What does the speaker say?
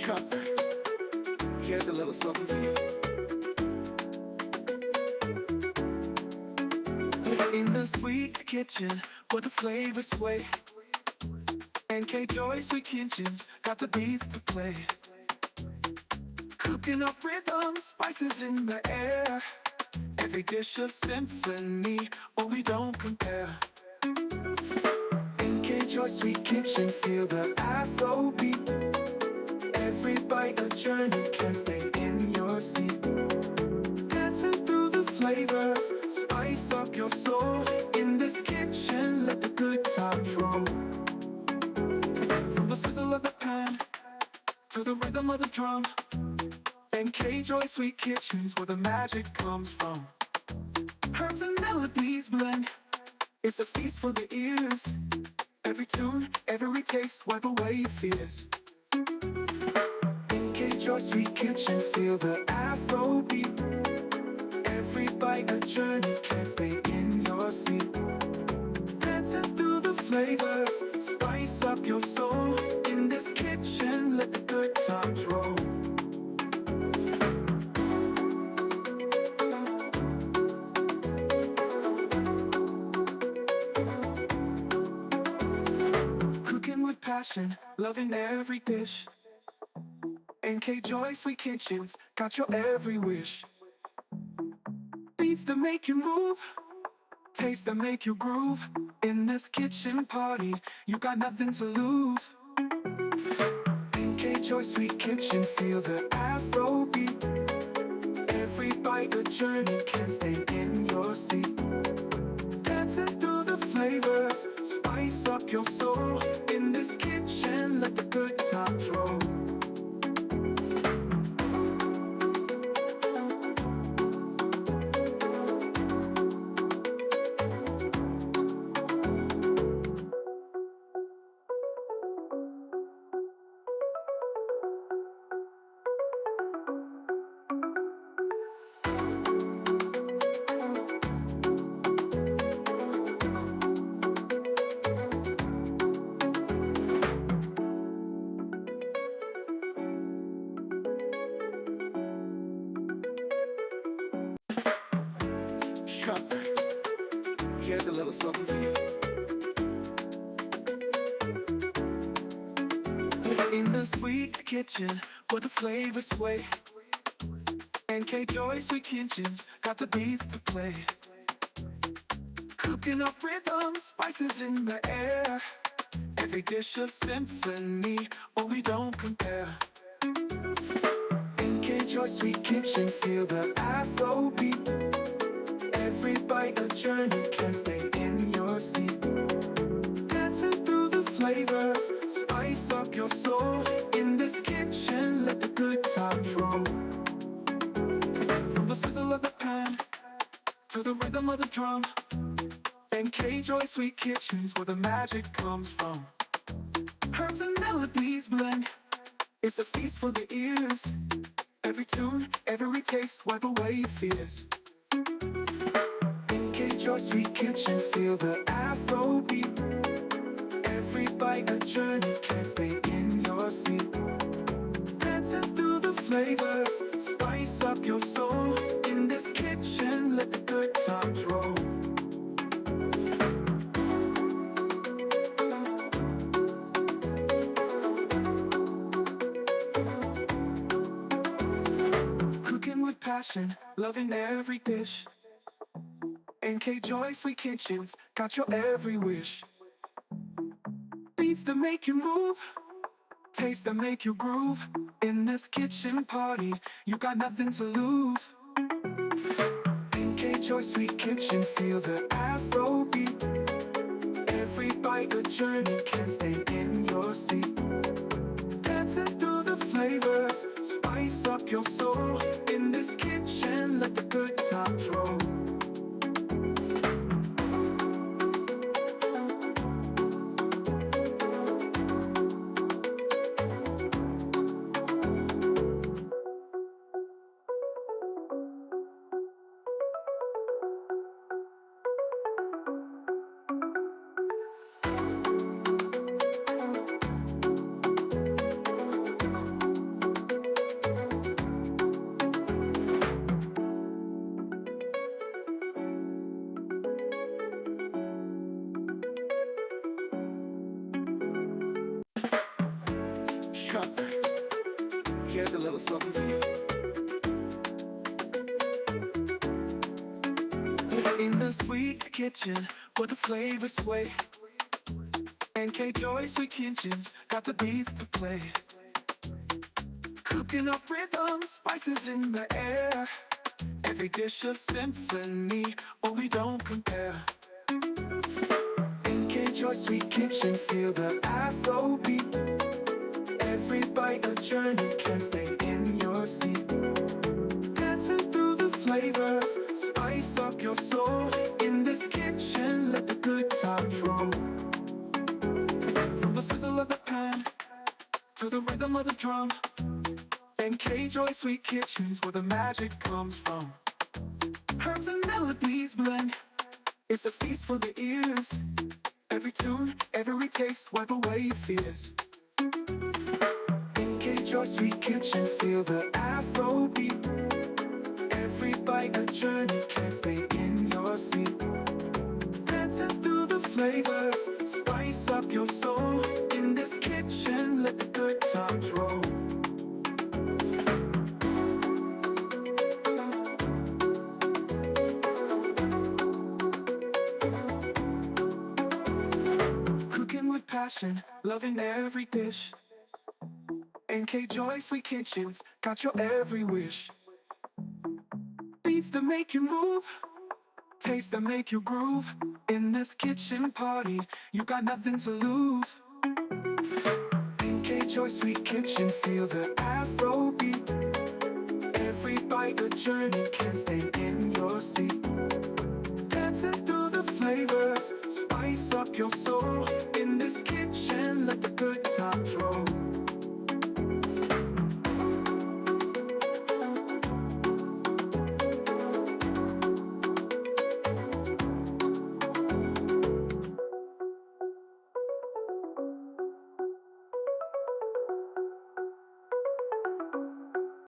Cup. Here's a little something for you. In the sweet kitchen where the flavors sway, NK Joy Sweet Kitchens got the beats to play. Cooking up rhythm, spices in the air. Every dish a symphony, oh we don't compare. NK Joy Sweet Kitchen, feel the Afro beat. Every bite a journey, can't stay in your seat. Dancing through the flavors, spice up your soul. In this kitchen, let the good times roll. From the sizzle of the pan to the rhythm of the drum, NK Joy Sweet Kitchens, where the magic comes from. Herbs and melodies blend, it's a feast for the ears. Every tune, every taste, wipe away your fears. NK Joy Sweet Kitchen, feel the Afro beat. Every bite a journey, can't stay in your seat. Dancing through the flavors, spice up your soul. In this kitchen, let the good times roll. Cooking with passion, loving every dish. NK Joy Sweet Kitchens got your every wish. Beats that make you move, taste that make you groove. In this kitchen party, you got nothing to lose. NK Joy Sweet Kitchen, feel the Afro beat. Every bite a journey, can't stay in your seat. Dancing through the flavors, spice up your soul. In this kitchen, let the good times roll. Cup. Here's a little something for you. In the sweet kitchen where the flavors sway, NK Joy Sweet Kitchens got the beats to play. Cooking up rhythm, spices in the air. Every dish a symphony, oh we don't compare. NK Joy Sweet Kitchen, feel the Afro beat. Every bite a journey, can't stay in your seat. Dancing through the flavors, spice up your soul. In this kitchen, let the good times roll. From the sizzle of the pan to the rhythm of the drum, NK Joy Sweet Kitchens, where the magic comes from. Herbs and melodies blend, it's a feast for the ears. Every tune, every taste, wipe away your fears. NK Joy Sweet Kitchen, feel the Afro beat. Every bite a journey, can't stay in your seat. Dancing through the flavors, spice up your soul. In this kitchen, let the good times roll. Cooking with passion, loving every dish. NK Joy Sweet Kitchens got your every wish. Beats that make you move, taste that make you groove. In this kitchen party, you got nothing to lose. NK Joy Sweet Kitchen, feel the Afro beat. Every bite a journey, can't stay in your seat. Dancing through the flavors, spice up your soul. In this kitchen, let the good times roll. Here's a little something for you. In the sweet kitchen, where the flavors sway, NK Joy Sweet Kitchens got the beats to play. Cooking up rhythm, spices in the air. Every dish a symphony, oh we don't compare. NK Joy Sweet Kitchen, feel the Afro beat. Every bite a journey, can't stay in your seat. Dancing through the flavors, spice up your soul. In this kitchen, let the good times roll. From the sizzle of the pan to the rhythm of the drum, NK Joy Sweet Kitchens, where the magic comes from. Herbs and melodies blend, it's a feast for the ears. Every tune, every taste, wipe away your fears. NK Joy Sweet Kitchen, feel the Afro beat. Every bite a journey, can't stay in your seat. Dancing through the flavors, spice up your soul. In this kitchen, let the good times roll. Cooking with passion, loving every dish. NK Joy Sweet Kitchens got your every wish. Beats that make you move, taste that make you groove. In this kitchen party, you got nothing to lose. NK Joy Sweet Kitchen, feel the Afro beat. Every bite a journey, can't stay in your seat. Dancing through the flavors, spice up your soul. In this kitchen, let the good times roll.